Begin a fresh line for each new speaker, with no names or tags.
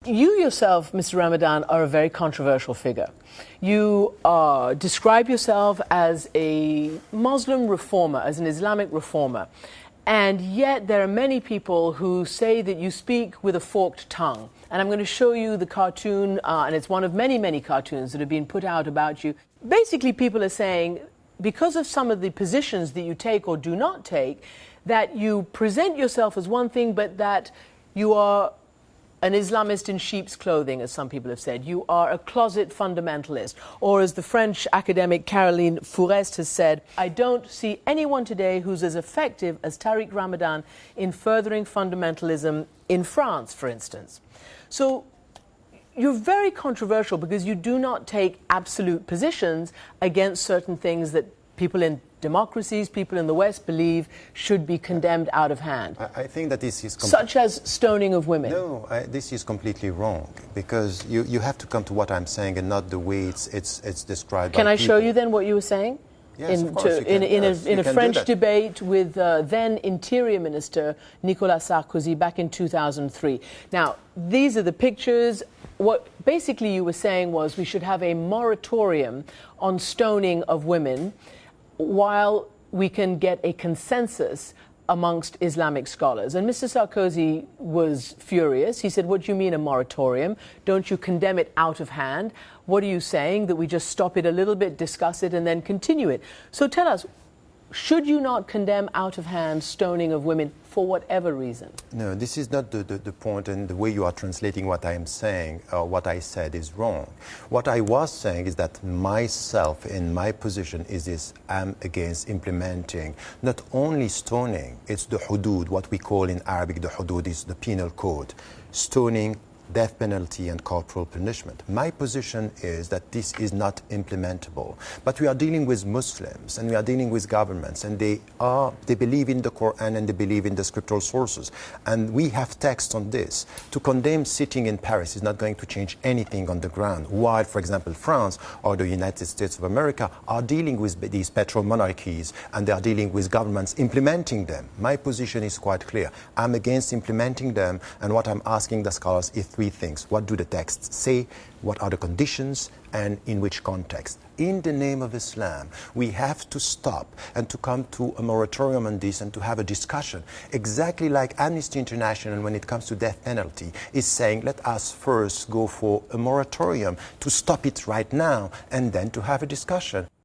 You yourself, Mr. Ramadan, are a very controversial figure. You describe yourself as a Muslim reformer, as an Islamic reformer. And yet there are many people who say that you speak with a forked tongue. And I'm going to show you the cartoon, and it's one of many, many cartoons that have been put out about you. Basically, people are saying, because of some of the positions that you take or do not take, that you present yourself as one thing, but that you are an Islamist in sheep's clothing, as some people have said. You are a closet fundamentalist. Or as the French academic Caroline Fourest has said, I don't see anyone today who's as effective as Tariq Ramadan in furthering fundamentalism in France, for instance. So you're very controversial because you do not take absolute positions against certain things that people in democracies, people in the West believe should be condemned out of hand.
I think that this is...
Such as stoning of women.
No, this is completely wrong, because you have to come to what I'm saying and not the way it's described.
Can I show you then what you were saying?
Yes, of course you can.
In a French debate with then Interior Minister Nicolas Sarkozy back in 2003. Now, these are the pictures. What basically you were saying was we should have a moratorium on stoning of women while we can get a consensus amongst Islamic scholars. And Mr. Sarkozy was furious. He said, what do you mean a moratorium? Don't you condemn it out of hand? What are you saying, that we just stop it a little bit, discuss it, and then continue it? So tell us, should you not condemn out of hand stoning of women for whatever reason?
No, this is not the point, and the way you are translating what I am saying, or what I said, is wrong. What I was saying is that myself, in my position, is this: I'm against implementing not only stoning, it's the hudud, what we call in Arabic the hudud is the penal code. Stoning, death penalty and corporal punishment. My position is that this is not implementable. But we are dealing with Muslims, and we are dealing with governments, and they believe in the Quran and they believe in the scriptural sources. And we have text on this. To condemn sitting in Paris is not going to change anything on the ground, while, for example, France or the United States of America are dealing with these petrol monarchies, and they are dealing with governments implementing them. My position is quite clear. I'm against implementing them, and what I'm asking the scholars is three things. What do the texts say? What are the conditions? And in which context? In the name of Islam, we have to stop and to come to a moratorium on this and to have a discussion. Exactly like Amnesty International, when it comes to death penalty, is saying, let us first go for a moratorium to stop it right now and then to have a discussion.